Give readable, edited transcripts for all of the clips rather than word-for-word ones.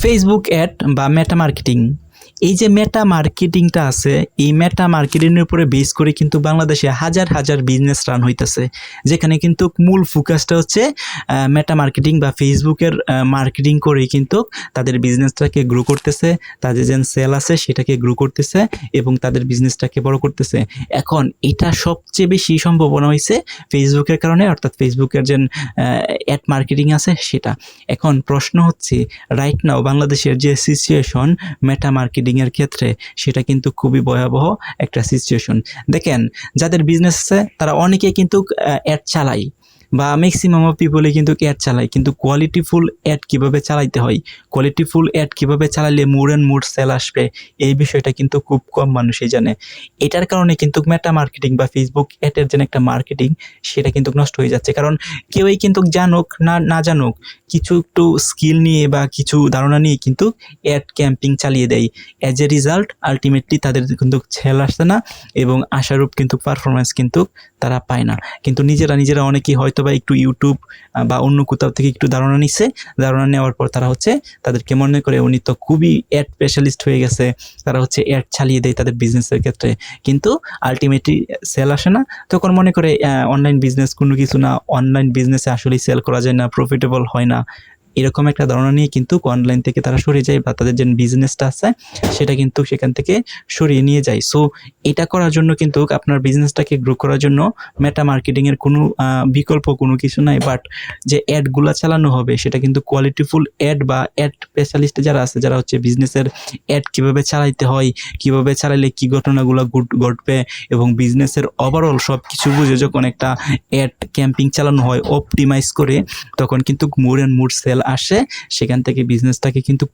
Facebook ad বা মেটা marketing, এই যে মেটা মার্কেটিংটা আছে, এই মেটা মার্কেটিংয়ের উপরে বেস করে কিন্তু বাংলাদেশে হাজার হাজার বিজনেস রান হইতেছে, যেখানে কিন্তু মূল ফোকাসটা হচ্ছে মেটা মার্কেটিং বা ফেসবুকের মার্কেটিং করে কিন্তু তাদের বিজনেসটাকে গ্রো করতেছে, তাদের যে সেল আছে সেটাকে গ্রো করতেছে এবং তাদের বিজনেসটাকে বড় করতেছে। এখন এটা সবচেয়ে বেশি সম্ভাবনা হয়েছে ফেসবুকের কারণে, অর্থাৎ ফেসবুকের যে অ্যাড মার্কেটিং আছে সেটা। এখন প্রশ্ন হচ্ছে, রাইট নাও বাংলাদেশের যে সিচুয়েশন মেটা মার্কেটিংয়ের ক্ষেত্রে, সেটা কিন্তু খুবই ভয়াবহ একটা সিচুয়েশন। দেখেন, যাদের বিজনেস আছে তারা অনেকে কিন্তু অ্যাড চালায় বা ম্যাক্সিমাম অফ পিপলে কিন্তু অ্যাড চালায়, কিন্তু কোয়ালিটিফুল অ্যাড কীভাবে চালাইতে হয়, কোয়ালিটিফুল অ্যাড কীভাবে চালাইলে মোর অ্যান্ড মোর সেল আসবে, এই বিষয়টা কিন্তু খুব কম মানুষই জানে। এটার কারণে কিন্তু মেটা মার্কেটিং বা ফেসবুক অ্যাডের যে একটা মার্কেটিং, সেটা কিন্তু নষ্ট হয়ে যাচ্ছে। কারণ কেউই কিন্তু জানুক না জানুক, কিছু একটু স্কিল নিয়ে বা কিছু ধারণা নিয়ে কিন্তু অ্যাড ক্যাম্পিং চালিয়ে দেয়। অ্যাজ এ রেজাল্ট আলটিমেটলি তাদের কিন্তু সেল আসছে না এবং আশারূপ কিন্তু পারফরমেন্স কিন্তু তারা পায় না। কিন্তু নিজেরা অনেকেই হয়তো বা একটু ইউটিউব বা অন্য কোথাও থেকে একটু ধারণা নিচ্ছে, ধারণা নেওয়ার পর তারা হচ্ছে তাদেরকে মনে করে উনি তো খুবই অ্যাড স্পেশালিস্ট হয়ে গেছে, তারা হচ্ছে অ্যাড চালিয়ে দেয় তাদের বিজনেসের ক্ষেত্রে, কিন্তু আলটিমেটলি সেল আসে না। তখন মনে করে অনলাইন বিজনেস কোনো কিছু না, অনলাইন বিজনেসে আসলেই সেল করা যায় না, প্রফিটেবল হয় না, এরকম একটা ধারণা নিয়ে কিন্তু অনলাইন থেকে তারা সরে যায় বা তাদের যে বিজনেসটা আছে সেটা কিন্তু সেখান থেকে সরিয়ে নিয়ে যায়। সো এটা করার জন্য কিন্তু আপনার বিজনেসটাকে গ্রো করার জন্য মেটা মার্কেটিংয়ের কোনো বিকল্প কোনো কিছু নাই, বাট যে অ্যাডগুলো চালানো হবে সেটা কিন্তু কোয়ালিটিফুল অ্যাড বা অ্যাড স্পেশালিস্ট যারা আছে, যারা হচ্ছে বিজনেসের অ্যাড কীভাবে চালাইতে হয়, কীভাবে চালাইলে কী ঘটনাগুলো ঘটবে এবং বিজনেসের ওভারঅল সব কিছু বুঝে যখন একটা অ্যাড ক্যাম্পিং চালানো হয় অপটিমাইজ করে, তখন কিন্তু মোর অ্যান্ড মোর সেল আসে, সেখান থেকে বিজনেসটাকে কিন্তু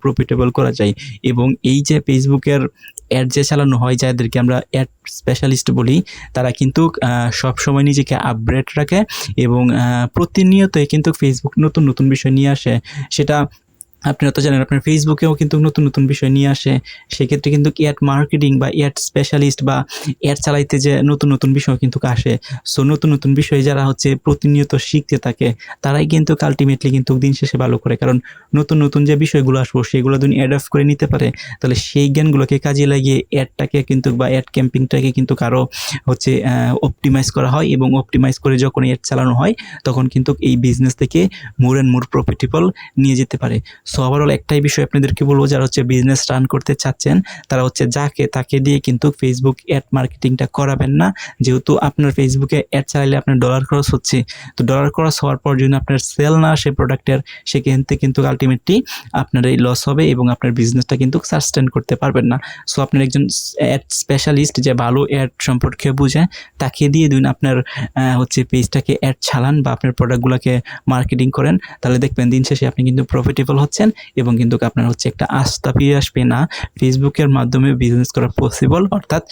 প্রফিটেবল করা যায়। এবং এই যে ফেসবুকের অ্যাড যে চালানো হয়, যাদেরকে আমরা অ্যাড স্পেশালিস্ট বলি, তারা কিন্তু সবসময় নিজেকে আপডেট রাখে এবং প্রতিনিয়তই কিন্তু ফেসবুক নতুন নতুন বিষয় নিয়ে আসে। সেটা আপনারা তো জানেন, আপনার ফেসবুকেও কিন্তু নতুন নতুন বিষয় নিয়ে আসে। সেক্ষেত্রে কিন্তু অ্যাড মার্কেটিং বা অ্যাড স্পেশালিস্ট বা অ্যাড চালাইতে যে নতুন নতুন বিষয় কিন্তু আসে। সো নতুন নতুন বিষয় যারা হচ্ছে প্রতিনিয়ত শিখতে থাকে, তারাই কিন্তু আলটিমেটলি কিন্তু দিন শেষে ভালো করে। কারণ নতুন নতুন যে বিষয়গুলো আসবো সেগুলো যদি অ্যাডাপ্ট করে নিতে পারে, তাহলে সেই জ্ঞানগুলোকে কাজে লাগিয়ে অ্যাডটাকে কিন্তু বা অ্যাড ক্যাম্পিংটাকে কিন্তু আরও হচ্ছে অপটিমাইজ করা হয় এবং অপটিমাইজ করে যখন অ্যাড চালানো হয়, তখন কিন্তু এই বিজনেস থেকে মোর অ্যান্ড মোর প্রফিটেবল নিয়ে যেতে পারে। সো ওভারঅল একটাই বিষয় আপনাদেরকে বলবো, যারা হচ্ছে বিজনেস রান করতে চাচ্ছেন, তারা হচ্ছে তাকে দিয়ে কিন্তু ফেসবুক অ্যাড মার্কেটিংটা করাবেন না। যেহেতু আপনার ফেসবুকে অ্যাড চালাইলে আপনার ডলার খরচ হচ্ছে, তো ডলার খরচ হওয়ার পর যদি আপনার সেল না আসে প্রোডাক্টের, সেখান থেকে কিন্তু আলটিমেটলি আপনার এই লস হবে এবং আপনার বিজনেসটা কিন্তু সাস্টেন করতে পারবেন না। সো আপনার একজন অ্যাড স্পেশালিস্ট যে ভালো অ্যাড সম্পর্কে বুঝে, তাকে দিয়ে দিন আপনার হচ্ছে পেজটাকে অ্যাড চালান বা আপনার প্রোডাক্টগুলোকে মার্কেটিং করেন, তাহলে দেখবেন দিন শেষে আপনি কিন্তু প্রফিটেবল হচ্ছেন এবং কিন্তু আপনার হচ্ছে একটা আস্থা ফিরে আসবে না ফেসবুকের মাধ্যমে বিজনেস করা পসিবল। অর্থাৎ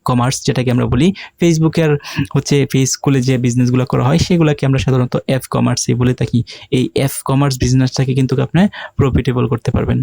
কমার্স যেটাকে আমরা বলি, ফেসবুকের হচ্ছে পেজ খুলে যে বিজনেসগুলো করা হয় সেগুলোকে আমরা সাধারণত কমার্সই বলে থাকি। এই কমার্স বিজনেসটাকে কিন্তু আপনি প্রফিটেবল করতে পারবেন।